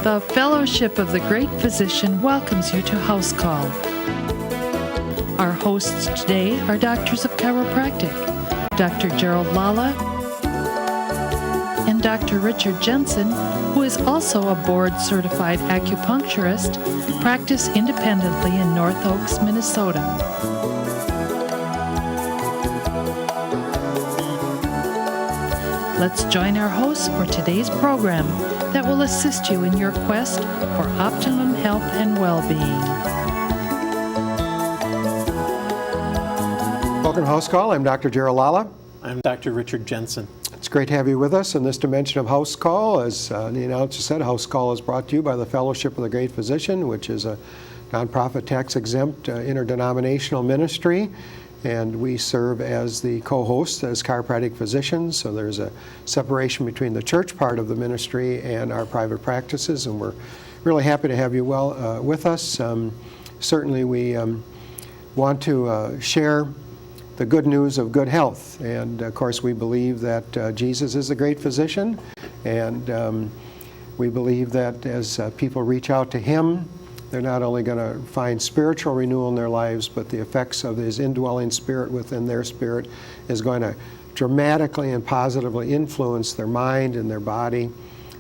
The Fellowship of the Great Physician welcomes you to House Call. Our hosts today are doctors of chiropractic, Dr. Gerald Lala and Dr. Richard Jensen, who is also a board-certified acupuncturist, practice independently in North Oaks, Minnesota. Let's join our hosts for today's program that will assist you in your quest for optimum health and well-being. Welcome to House Call. I'm Dr. Gerald Lala. I'm Dr. Richard Jensen. It's great to have you with us in this dimension of House Call. As the announcer said, House Call is brought to you by the Fellowship of the Great Physician, which is a nonprofit tax-exempt interdenominational ministry. And we serve as the co-hosts as chiropractic physicians. So there's a separation between the church part of the ministry and our private practices. And we're really happy to have you with us. Certainly we want to share the good news of good health. And of course we believe that Jesus is the great physician. And we believe that as people reach out to him, they're not only going to find spiritual renewal in their lives, but the effects of his indwelling spirit within their spirit is going to dramatically and positively influence their mind and their body,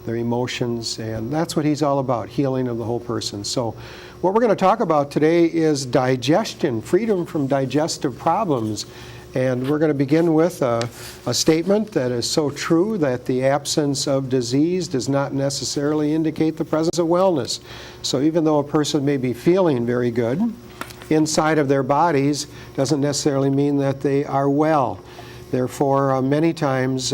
their emotions, and that's what he's all about, healing of the whole person. So what we're going to talk about today is digestion, freedom from digestive problems. And we're going to begin with a statement that is so true that the absence of disease does not necessarily indicate the presence of wellness. So even though a person may be feeling very good, inside of their bodies doesn't necessarily mean that they are well. Therefore, many times,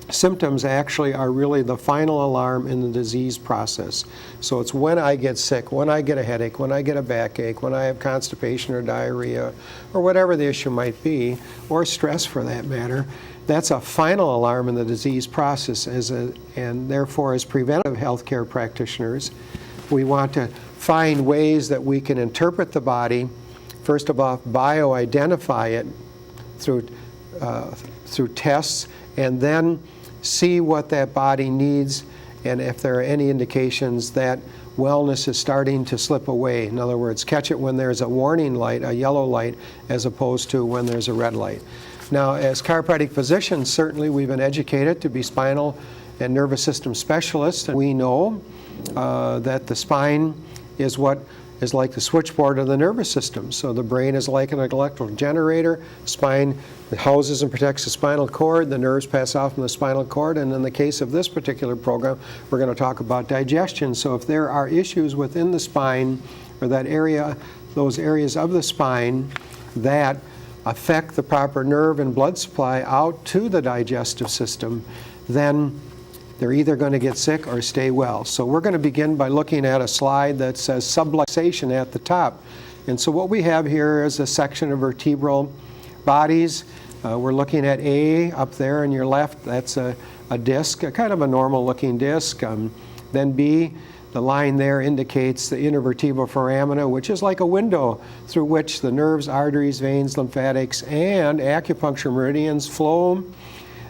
symptoms actually are really the final alarm in the disease process. So it's when I get sick, when I get a headache, when I get a backache, when I have constipation or diarrhea, or whatever the issue might be, or stress for that matter, that's a final alarm in the disease process. And therefore, as preventive healthcare practitioners, we want to find ways that we can interpret the body, first of all, bio-identify it through tests, and then see what that body needs and if there are any indications that wellness is starting to slip away. In other words, catch it when there's a warning light, a yellow light, as opposed to when there's a red light. Now, as chiropractic physicians, certainly we've been educated to be spinal and nervous system specialists. And we know that the spine is what is like the switchboard of the nervous system. So the brain is like an electrical generator. Spine houses and protects the spinal cord. The nerves pass off from the spinal cord. And in the case of this particular program, we're going to talk about digestion. So if there are issues within the spine or that area, those areas of the spine that affect the proper nerve and blood supply out to the digestive system, then they're either going to get sick or stay well. So we're going to begin by looking at a slide that says subluxation at the top. And so what we have here is a section of vertebral bodies. We're looking at A up there on your left. That's a disc, a kind of a normal looking disc. Then B, the line there indicates the intervertebral foramina, which is like a window through which the nerves, arteries, veins, lymphatics, and acupuncture meridians flow.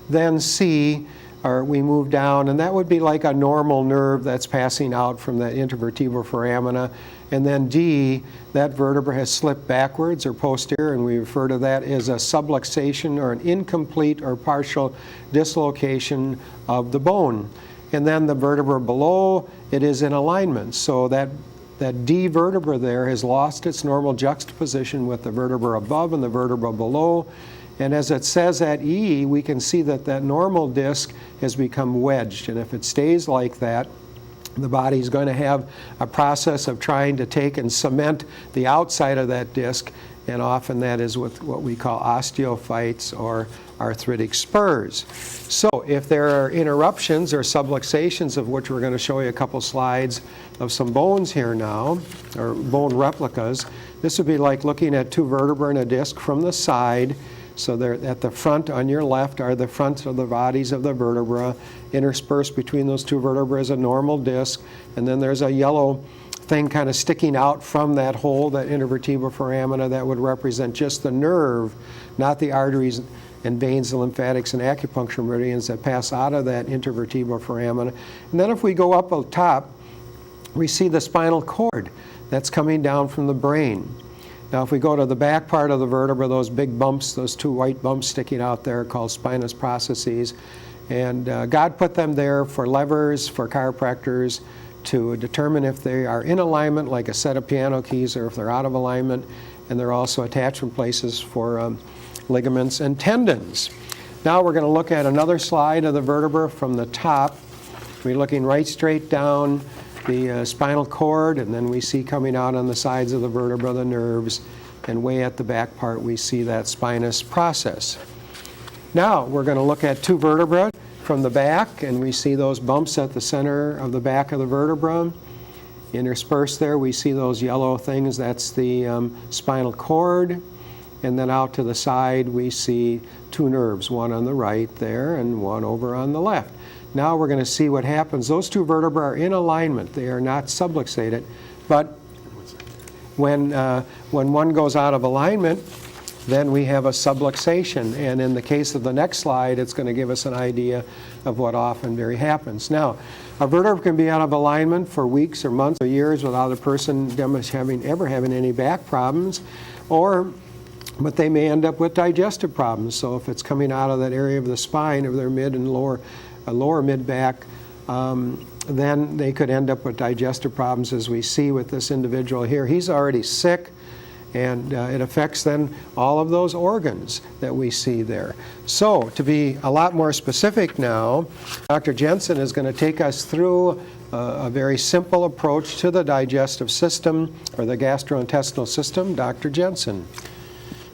Then C, or we move down, and that would be like a normal nerve that's passing out from that intervertebral foramina. And then D, that vertebra has slipped backwards or posterior, and we refer to that as a subluxation or an incomplete or partial dislocation of the bone. And then the vertebra below, it is in alignment. So that D vertebra there has lost its normal juxtaposition with the vertebra above and the vertebra below. And as it says at E, we can see that that normal disc has become wedged. And if it stays like that, the body's going to have a process of trying to take and cement the outside of that disc, and often that is with what we call osteophytes or arthritic spurs. So if there are interruptions or subluxations, of which we're going to show you a couple slides of some bones here now, or bone replicas, this would be like looking at two vertebrae and a disc from the side. So they're at the front on your left are the fronts of the bodies of the vertebra. Interspersed between those two vertebrae is a normal disc, and then there's a yellow thing kind of sticking out from that hole, that intervertebral foramina, that would represent just the nerve, not the arteries and veins and lymphatics and acupuncture meridians that pass out of that intervertebral foramina. And then if we go up top, we see the spinal cord that's coming down from the brain. Now if we go to the back part of the vertebra, those big bumps, those two white bumps sticking out there called spinous processes, and God put them there for levers, for chiropractors, to determine if they are in alignment, like a set of piano keys, or if they're out of alignment. And they're also attachment places for ligaments and tendons. Now we're going to look at another slide of the vertebra from the top. We're looking right straight down the spinal cord, and then we see coming out on the sides of the vertebra the nerves, and way at the back part we see that spinous process. Now we're going to look at two vertebrae from the back, and we see those bumps at the center of the back of the vertebra. Interspersed there we see those yellow things, that's the spinal cord, and then out to the side we see two nerves, one on the right there and one over on the left. Now we're going to see what happens. Those two vertebrae are in alignment, they are not subluxated, but when one goes out of alignment, then we have a subluxation, and in the case of the next slide it's going to give us an idea of what often very happens. Now, a vertebra can be out of alignment for weeks or months or years without a person ever having any back problems, but they may end up with digestive problems. So if it's coming out of that area of the spine, of their mid and lower mid back, then they could end up with digestive problems, as we see with this individual here. He's already sick, and it affects then all of those organs that we see there. So to be a lot more specific now, Dr. Jensen is going to take us through a very simple approach to the digestive system, or the gastrointestinal system. Dr. Jensen.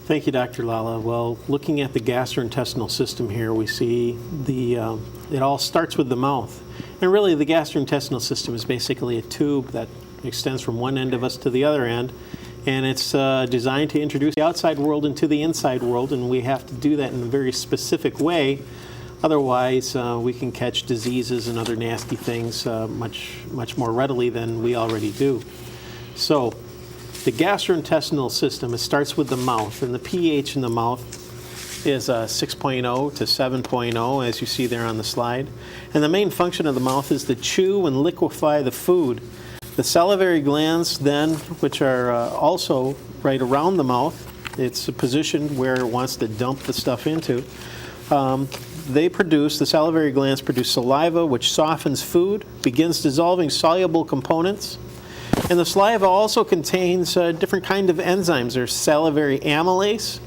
Thank you, Dr. Lala. Well, looking at the gastrointestinal system here, we see it all starts with the mouth. And really the gastrointestinal system is basically a tube that extends from one end of us to the other end. And it's designed to introduce the outside world into the inside world, and we have to do that in a very specific way. Otherwise, we can catch diseases and other nasty things much more readily than we already do. So, the gastrointestinal system, it starts with the mouth, and the pH in the mouth is 6.0 to 7.0, as you see there on the slide. And the main function of the mouth is to chew and liquefy the food. The salivary glands then, which are also right around the mouth, it's a position where it wants to dump the stuff into. The salivary glands produce saliva, which softens food, begins dissolving soluble components. And the saliva also contains different kind of enzymes. There's salivary amylase,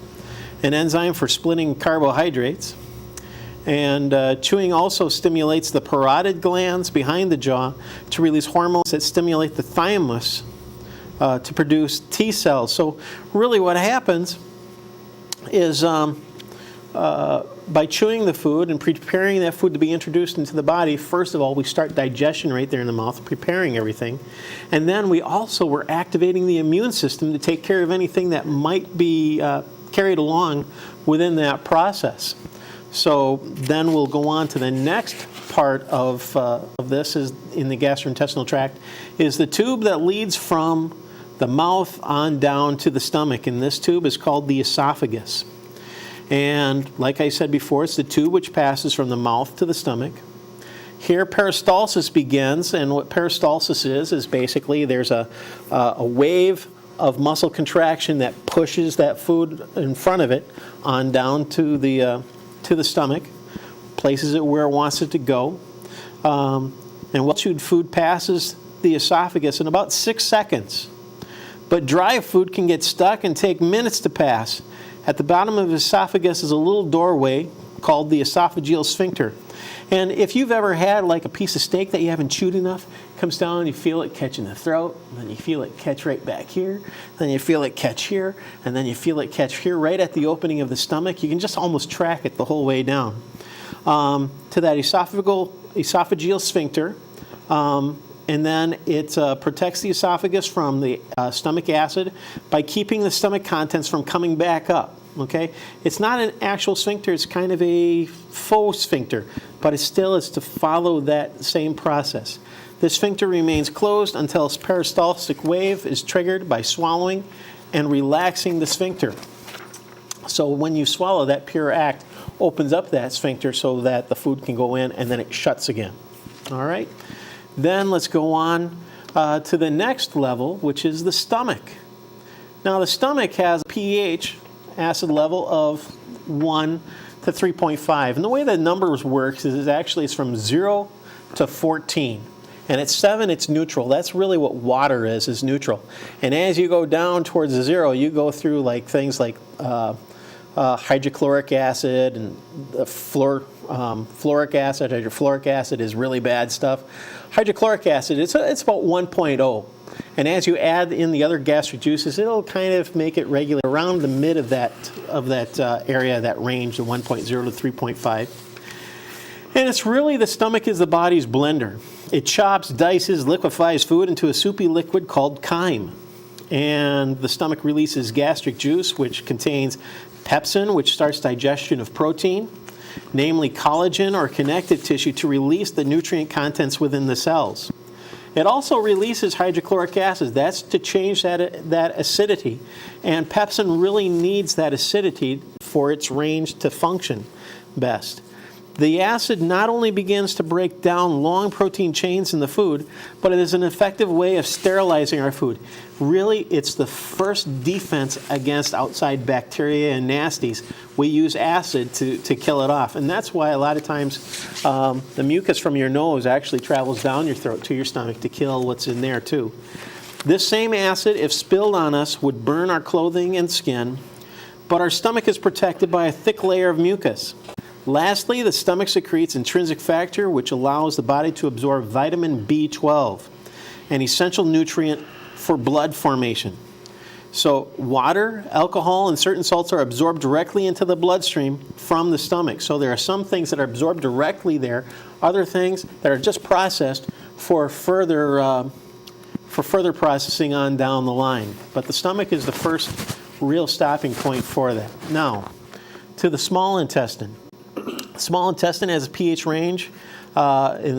an enzyme for splitting carbohydrates. And chewing also stimulates the parotid glands behind the jaw to release hormones that stimulate the thymus to produce T cells. So really what happens is by chewing the food and preparing that food to be introduced into the body, first of all, we start digestion right there in the mouth, preparing everything. And then we're activating the immune system to take care of anything that might be carried along within that process. So then we'll go on to the next part of this, is in the gastrointestinal tract, is the tube that leads from the mouth on down to the stomach. And this tube is called the esophagus. And like I said before, it's the tube which passes from the mouth to the stomach. Here peristalsis begins, and what peristalsis is basically there's a wave of muscle contraction that pushes that food in front of it on down to the stomach, places it where it wants it to go. And well-chewed food passes the esophagus in about 6 seconds. But dry food can get stuck and take minutes to pass. At the bottom of the esophagus is a little doorway called the esophageal sphincter. And if you've ever had like a piece of steak that you haven't chewed enough, it comes down and you feel it catch in the throat, and then you feel it catch right back here, then you feel it catch here, and then you feel it catch here right at the opening of the stomach. You can just almost track it the whole way down to that esophageal sphincter. And then it protects the esophagus from the stomach acid by keeping the stomach contents from coming back up. Okay, it's not an actual sphincter; it's kind of a faux sphincter, but it still is to follow that same process. This sphincter remains closed until a peristaltic wave is triggered by swallowing and relaxing the sphincter. So when you swallow, that pure act opens up that sphincter so that the food can go in, and then it shuts again. All right. Then let's go on. to the next level, which is the stomach. Now, the stomach has a pH acid level of 1 to 3.5. And the way the numbers works is it's from 0 to 14. And at 7, it's neutral. That's really what water is neutral. And as you go down towards the 0, you go through like things like hydrochloric acid and fluoric acid. Hydrofluoric acid is really bad stuff. Hydrochloric acid, it's about 1.0. And as you add in the other gastric juices, it'll kind of make it regular around the mid of that area, that range, the 1.0 to 3.5. And it's really the stomach is the body's blender. It chops, dices, liquefies food into a soupy liquid called chyme. And the stomach releases gastric juice, which contains pepsin, which starts digestion of protein, namely collagen or connective tissue, to release the nutrient contents within the cells. It also releases hydrochloric acid. That's to change that acidity. And pepsin really needs that acidity for its range to function best. The acid not only begins to break down long protein chains in the food, but it is an effective way of sterilizing our food. Really, it's the first defense against outside bacteria and nasties. We use acid to kill it off. And that's why a lot of times the mucus from your nose actually travels down your throat to your stomach to kill what's in there too. This same acid, if spilled on us, would burn our clothing and skin, but our stomach is protected by a thick layer of mucus. Lastly, the stomach secretes intrinsic factor, which allows the body to absorb vitamin B12, an essential nutrient for blood formation. So water, alcohol, and certain salts are absorbed directly into the bloodstream from the stomach. So there are some things that are absorbed directly there, other things that are just processed for further processing on down the line. But the stomach is the first real stopping point for that. Now, to the small intestine. Small intestine has a pH range in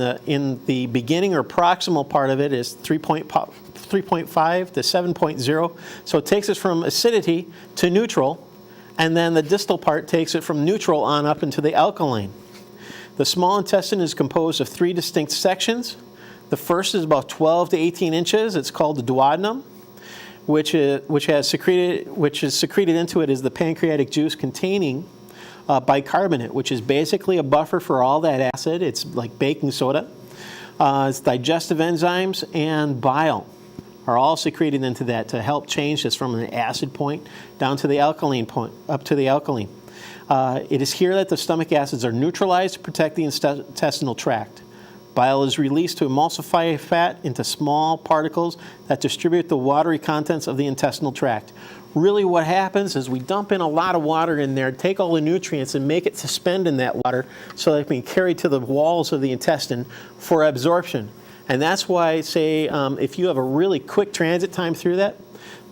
the beginning or proximal part of it is 3.5 to 7.0. So it takes us from acidity to neutral, and then the distal part takes it from neutral on up into the alkaline. The small intestine is composed of 3 distinct sections. The first is about 12 to 18 inches. It's called the duodenum, which is secreted into it is the pancreatic juice containing bicarbonate, which is basically a buffer for all that acid. It's like baking soda. It's digestive enzymes and bile are all secreted into that to help change this from an acid point down to the alkaline point, up to the alkaline. It is here that the stomach acids are neutralized to protect the intestinal tract. Bile is released to emulsify fat into small particles that distribute the watery contents of the intestinal tract. Really what happens is we dump in a lot of water in there, take all the nutrients and make it suspend in that water so that it can be carried to the walls of the intestine for absorption. And that's why, say, if you have a really quick transit time through that,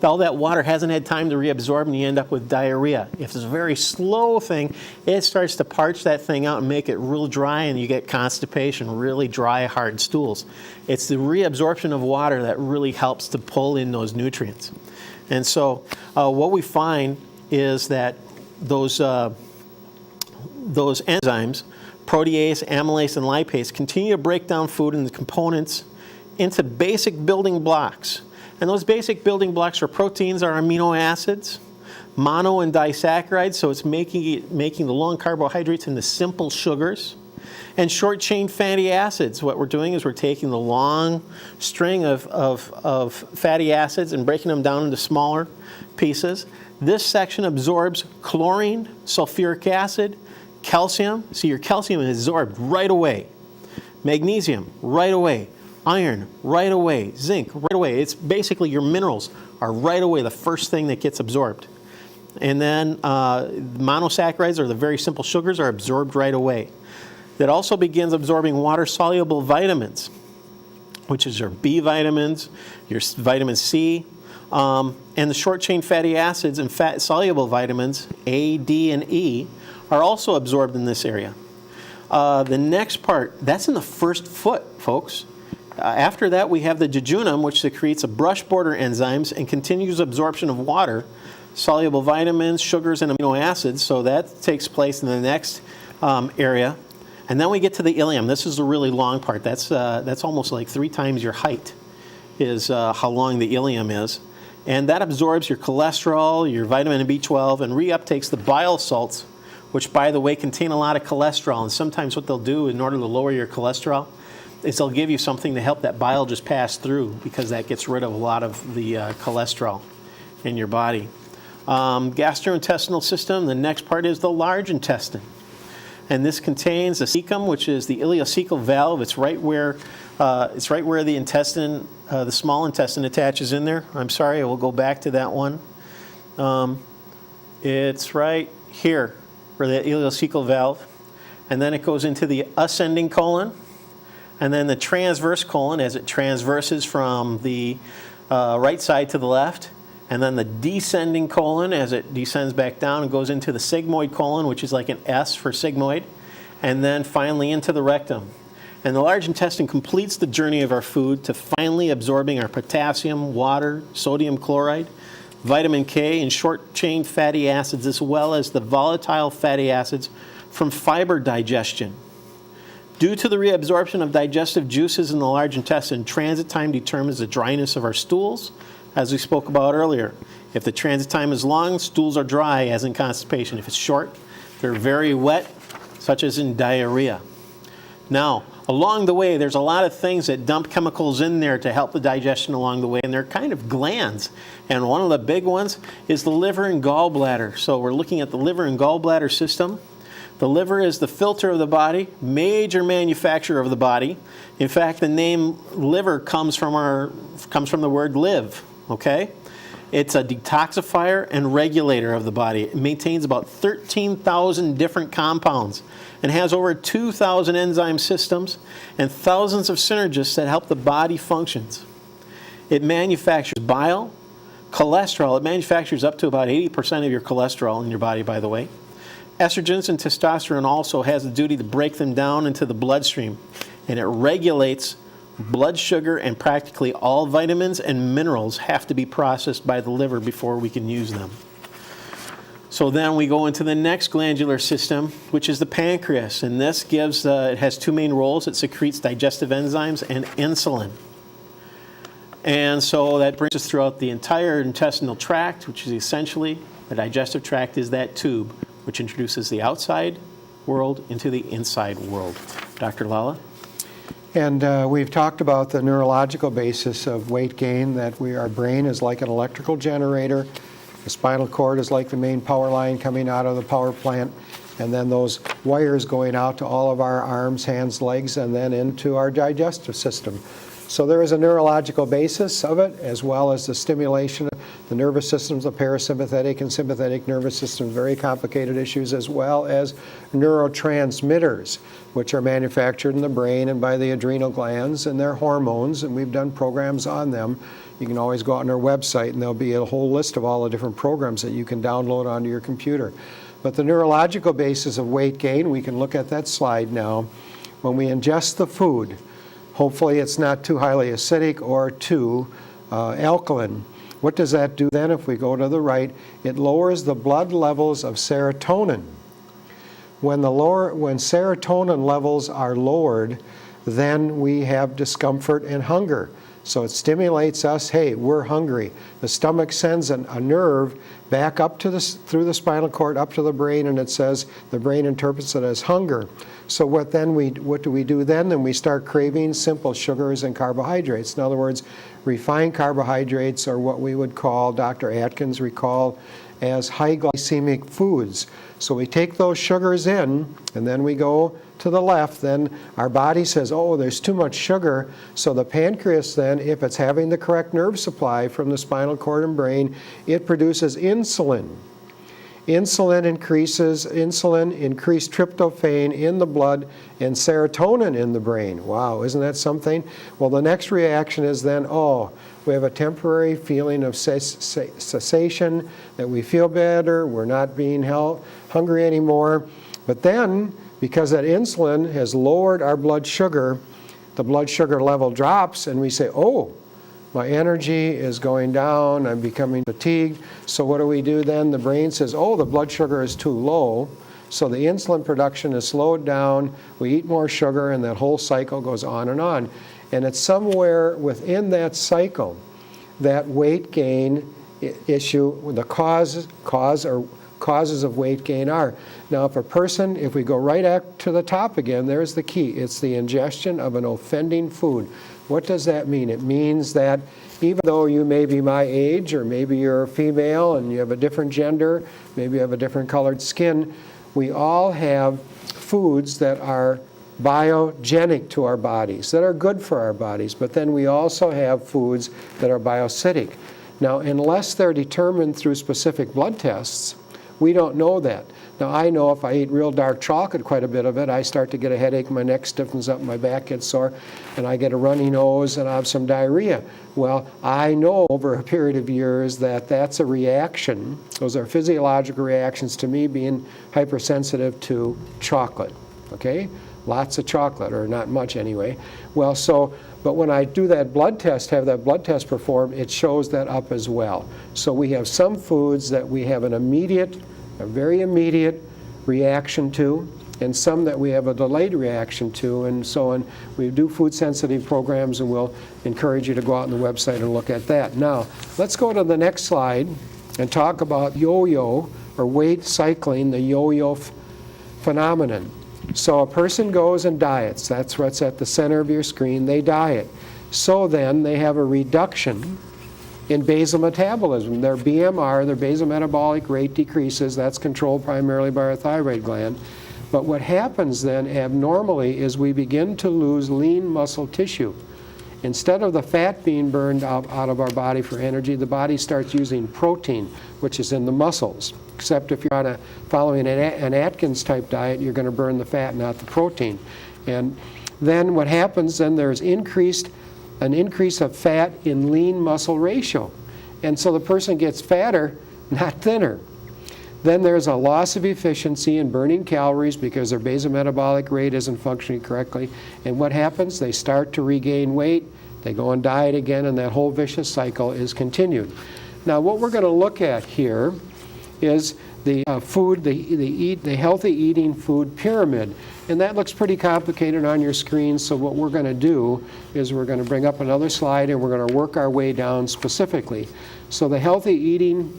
all that water hasn't had time to reabsorb and you end up with diarrhea. If it's a very slow thing, it starts to parch that thing out and make it real dry and you get constipation, really dry, hard stools. It's the reabsorption of water that really helps to pull in those nutrients. And so what we find is that those enzymes, protease, amylase, and lipase, continue to break down food and the components into basic building blocks. And those basic building blocks for proteins are amino acids, mono and disaccharides, so it's making the long carbohydrates into simple sugars, and short-chain fatty acids. What we're doing is we're taking the long string of fatty acids and breaking them down into smaller pieces. This section absorbs chlorine, sulfuric acid, calcium. See, your calcium is absorbed right away. Magnesium, right away. Iron, right away. Zinc, right away. It's basically your minerals are right away the first thing that gets absorbed. And then monosaccharides, or the very simple sugars, are absorbed right away. That also begins absorbing water-soluble vitamins, which is your B vitamins, your vitamin C, and the short-chain fatty acids and fat-soluble vitamins, A, D, and E, are also absorbed in this area. The next part, that's in the first foot, folks. After that, we have the jejunum, which secretes a brush border enzymes and continues absorption of water, soluble vitamins, sugars, and amino acids. So that takes place in the next area. And then we get to the ileum. This is the really long part. That's almost like 3 times your height. is how long the ileum is. And that absorbs your cholesterol, your vitamin B12, and reuptakes the bile salts, which, by the way, contain a lot of cholesterol. And sometimes what they'll do in order to lower your cholesterol is they'll give you something to help that bile just pass through, because that gets rid of a lot of the cholesterol in your body. Gastrointestinal system, the next part is the large intestine. And this contains the cecum, which is the ileocecal valve. It's right where the intestine, the small intestine, attaches in there. I'm sorry, I will go back to that one. It's right here, where the ileocecal valve. And then it goes into the ascending colon, and then the transverse colon as it transverses from the right side to the left, and then the descending colon as it descends back down and goes into the sigmoid colon, which is like an S for sigmoid, and then finally into the rectum. And the large intestine completes the journey of our food to finally absorbing our potassium, water, sodium chloride, vitamin K, and short-chain fatty acids, as well as the volatile fatty acids from fiber digestion. Due to the reabsorption of digestive juices in the large intestine, transit time determines the dryness of our stools, as we spoke about earlier. If the transit time is long, stools are dry, as in constipation. If it's short, they're very wet, such as in diarrhea. Now, along the way, there's a lot of things that dump chemicals in there to help the digestion along the way, and they're kind of glands. And one of the big ones is the liver and gallbladder. So we're looking at the liver and gallbladder system. The liver is the filter of the body, major manufacturer of the body. In fact, the name liver comes from the word live, okay? It's a detoxifier and regulator of the body. It maintains about 13,000 different compounds and has over 2,000 enzyme systems and thousands of synergists that help the body functions. It manufactures bile, cholesterol. It manufactures up to about 80% of your cholesterol in your body, by the way. Estrogens and testosterone also has the duty to break them down into the bloodstream, and it regulates blood sugar, and practically all vitamins and minerals have to be processed by the liver before we can use them. So then we go into the next glandular system, which is the pancreas, and this gives, it has two main roles. It secretes digestive enzymes and insulin. And so that brings us throughout the entire intestinal tract, which is essentially, the digestive tract is that tube, which introduces the outside world into the inside world. Dr. Lala? And we've talked about the neurological basis of weight gain, that our brain is like an electrical generator, the spinal cord is like the main power line coming out of the power plant, and then those wires going out to all of our arms, hands, legs, and then into our digestive system. So there is a neurological basis of it, as well as the stimulation of the nervous systems, the parasympathetic and sympathetic nervous systems, very complicated issues, as well as neurotransmitters, which are manufactured in the brain and by the adrenal glands, and their hormones, and we've done programs on them. You can always go out on our website, and there'll be a whole list of all the different programs that you can download onto your computer. But the neurological basis of weight gain, we can look at that slide now. When we ingest the food, hopefully it's not too highly acidic or too alkaline. What does that do then? If we go to the right, it lowers the blood levels of serotonin. When serotonin levels are lowered, then we have discomfort and hunger. So it stimulates us, hey, we're hungry. The stomach sends a nerve back up to through the spinal cord up to the brain, and it says, the brain interprets it as hunger. So what do we do then? Then we start craving simple sugars and carbohydrates. In other words, refined carbohydrates are what we would call, Dr. Atkins recalled, as high glycemic foods. So we take those sugars in, and then we go to the left. Then our body says, oh, there's too much sugar. So the pancreas then, if it's having the correct nerve supply from the spinal cord and brain, it produces insulin. Insulin increased tryptophan in the blood and serotonin in the brain. Wow, isn't that something? Well, the next reaction is then, oh, we have a temporary feeling of cessation, that we feel better, we're not being hungry anymore. But then, because that insulin has lowered our blood sugar, the blood sugar level drops, and we say, oh, my energy is going down, I'm becoming fatigued. So what do we do then? The brain says, oh, the blood sugar is too low. So the insulin production is slowed down, we eat more sugar, and that whole cycle goes on. And it's somewhere within that cycle that weight gain issue, the causes of weight gain are. Now, if we go right up to the top again, there's the key. It's the ingestion of an offending food. What does that mean? It means that even though you may be my age, or maybe you're female and you have a different gender, maybe you have a different colored skin, we all have foods that are biogenic to our bodies, that are good for our bodies, but then we also have foods that are bioacidic. Now, unless they're determined through specific blood tests, we don't know that. Now, I know if I eat real dark chocolate, quite a bit of it, I start to get a headache, my neck stiffens up, my back gets sore, and I get a runny nose and I have some diarrhea. Well, I know over a period of years that that's a reaction. Those are physiological reactions to me being hypersensitive to chocolate, okay? Lots of chocolate, or not much anyway. Well, but when I do that blood test, have that blood test performed, it shows that up as well. So we have some foods that we have a very immediate reaction to, and some that we have a delayed reaction to, and so on. We do food sensitive programs, and we'll encourage you to go out on the website and look at that. Now, let's go to the next slide and talk about yo-yo, or weight cycling, the yo-yo phenomenon. So a person goes and diets. That's what's at the center of your screen. They diet. So then they have a reduction in basal metabolism. Their BMR, their basal metabolic rate, decreases. That's controlled primarily by our thyroid gland. But what happens then abnormally is we begin to lose lean muscle tissue. Instead of the fat being burned out of our body for energy, the body starts using protein, which is in the muscles. Except if you're following an Atkins type diet, you're going to burn the fat, not the protein. And then what happens, then there's an increase of fat in lean muscle ratio. And so the person gets fatter, not thinner. Then there's a loss of efficiency in burning calories because their basal metabolic rate isn't functioning correctly. And what happens? They start to regain weight, they go on diet again, and that whole vicious cycle is continued. Now, what we're going to look at here is the healthy eating food pyramid. And that looks pretty complicated on your screen, so what we're going to do is we're going to bring up another slide and we're going to work our way down specifically. So the healthy eating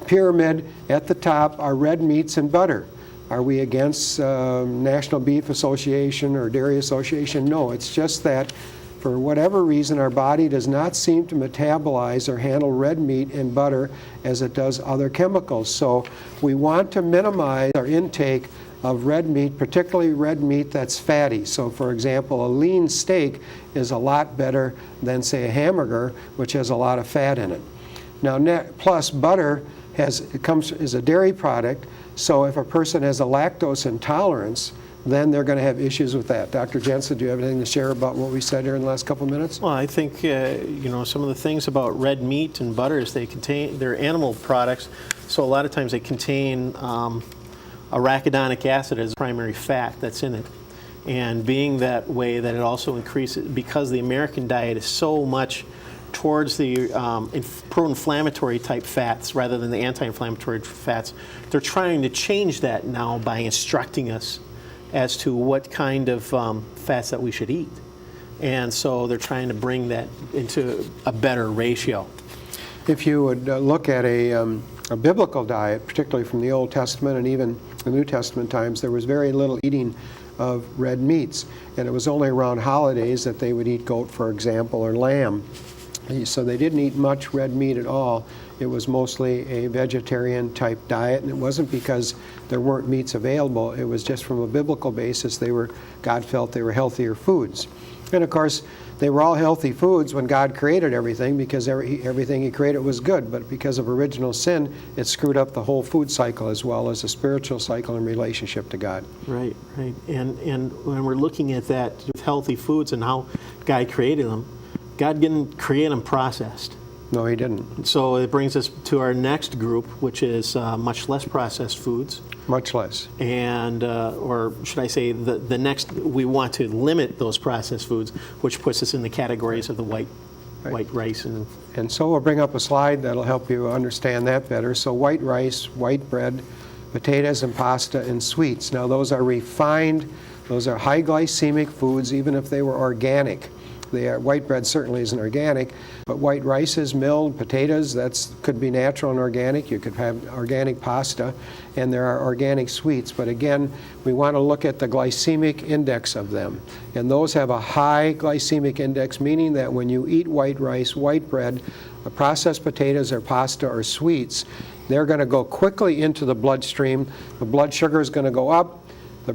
pyramid at the top are red meats and butter. Are we against National Beef Association or Dairy Association? No, it's just that for whatever reason, our body does not seem to metabolize or handle red meat and butter as it does other chemicals. So we want to minimize our intake of red meat, particularly red meat that's fatty. So for example, a lean steak is a lot better than, say, a hamburger, which has a lot of fat in it. Now, plus butter is a dairy product, so if a person has a lactose intolerance, then they're going to have issues with that. Dr. Jensen, do you have anything to share about what we said here in the last couple of minutes? Well, I think some of the things about red meat and butter is they're animal products, so a lot of times they contain arachidonic acid as primary fat that's in it. And being that way, that it also increases, because the American diet is so much towards the pro-inflammatory type fats rather than the anti-inflammatory fats, they're trying to change that now by instructing us as to what kind of fats that we should eat. And so they're trying to bring that into a better ratio. If you would look at a biblical diet, particularly from the Old Testament and even the New Testament times, there was very little eating of red meats. And it was only around holidays that they would eat goat, for example, or lamb. So they didn't eat much red meat at all. It was mostly a vegetarian type diet, and it wasn't because there weren't meats available. It was just from a biblical basis. God felt they were healthier foods. And of course, they were all healthy foods when God created everything, because everything He created was good. But because of original sin, it screwed up the whole food cycle as well as the spiritual cycle in relationship to God. Right. And when we're looking at that with healthy foods and how God created them, God didn't create them processed. No, He didn't. So it brings us to our next group, which is much less processed foods. Much less. And, or should I say, the next, we want to limit those processed foods, which puts us in the categories of the white rice. And so we'll bring up a slide that'll help you understand that better. So white rice, white bread, potatoes and pasta and sweets. Now those are refined, those are high glycemic foods, even if they were organic. White bread certainly isn't organic, but white rice is milled, potatoes, could be natural and organic. You could have organic pasta, and there are organic sweets. But again, we want to look at the glycemic index of them. And those have a high glycemic index, meaning that when you eat white rice, white bread, processed potatoes or pasta or sweets, they're going to go quickly into the bloodstream. The blood sugar is going to go up. The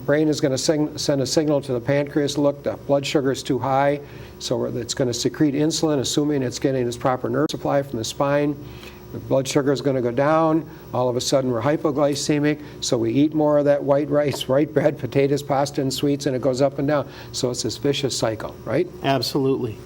brain is going to send a signal to the pancreas, look, the blood sugar is too high, so it's going to secrete insulin, assuming it's getting its proper nerve supply from the spine. The blood sugar is going to go down. All of a sudden, we're hypoglycemic, so we eat more of that white rice, white bread, potatoes, pasta, and sweets, and it goes up and down. So it's this vicious cycle, right? Absolutely.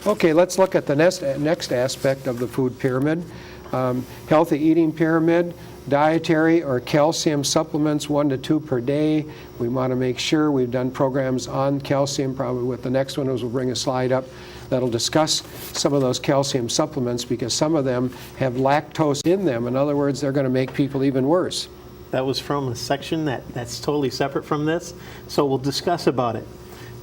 Okay, let's look at the next aspect of the food pyramid. Healthy eating pyramid. Dietary or calcium supplements, 1 to 2 per day. We want to make sure we've done programs on calcium. Probably with the next one is we'll bring a slide up that'll discuss some of those calcium supplements, because some of them have lactose in them. In other words, they're going to make people even worse. That was from a section that's totally separate from this, so we'll discuss about it.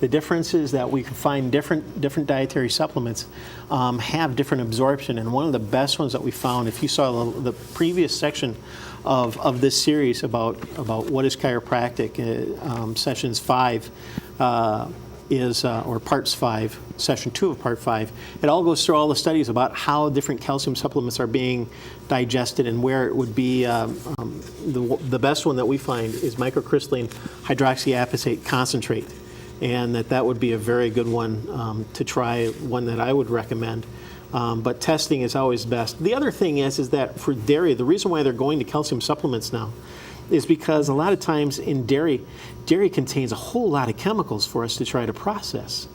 The difference is that we can find different dietary supplements have different absorption, and one of the best ones that we found, if you saw the previous section of this series about what is chiropractic, sessions 5 or parts 5, session 2 of part 5, it all goes through all the studies about how different calcium supplements are being digested and where it would be. The best one that we find is microcrystalline hydroxyapatite concentrate. And that would be a very good one to try, one that I would recommend. But testing is always best. The other thing is that for dairy, the reason why they're going to calcium supplements now is because a lot of times in dairy contains a whole lot of chemicals for us to try to process.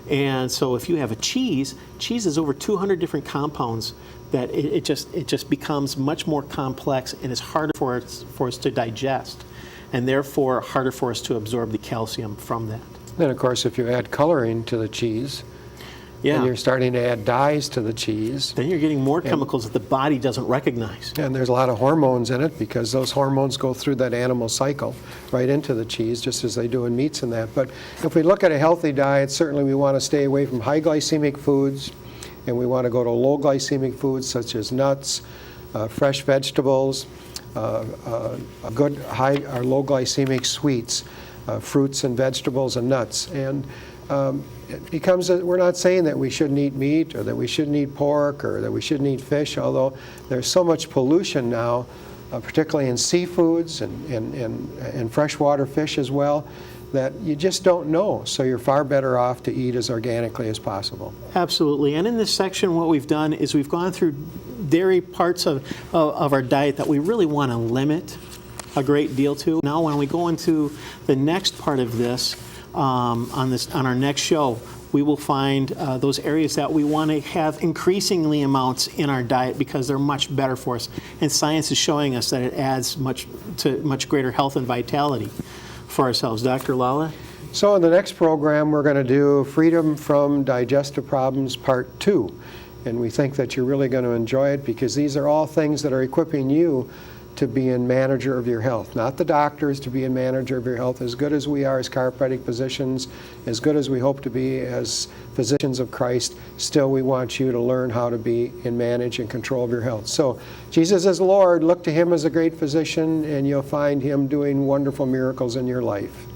And so if you have a cheese is over 200 different compounds that it just becomes much more complex, and it's harder for us to digest, and therefore harder for us to absorb the calcium from that. Then, of course, if you add coloring to the cheese, and you're starting to add dyes to the cheese, then you're getting more chemicals that the body doesn't recognize. And there's a lot of hormones in it, because those hormones go through that animal cycle right into the cheese, just as they do in meats and that. But if we look at a healthy diet, certainly we want to stay away from high glycemic foods, and we want to go to low glycemic foods such as nuts, fresh vegetables, good high or low glycemic sweets, fruits and vegetables and nuts. And it becomes we're not saying that we shouldn't eat meat or that we shouldn't eat pork or that we shouldn't eat fish, although there's so much pollution now, particularly in seafoods and freshwater fish as well, that you just don't know. So you're far better off to eat as organically as possible. Absolutely. And in this section, what we've done is we've gone through dairy parts of our diet that we really want to limit a great deal to. Now when we go into the next part of this, on our next show, we will find those areas that we want to have increasingly amounts in our diet because they're much better for us. And science is showing us that it adds much greater health and vitality for ourselves. Dr. Lala? So in the next program, we're going to do Freedom from Digestive Problems Part 2. And we think that you're really going to enjoy it, because these are all things that are equipping you to be in manager of your health, not the doctors, to be in manager of your health. As good as we are as chiropractic physicians, as good as we hope to be as physicians of Christ, still we want you to learn how to be in manage and control of your health. So Jesus is Lord. Look to Him as a great physician, and you'll find Him doing wonderful miracles in your life.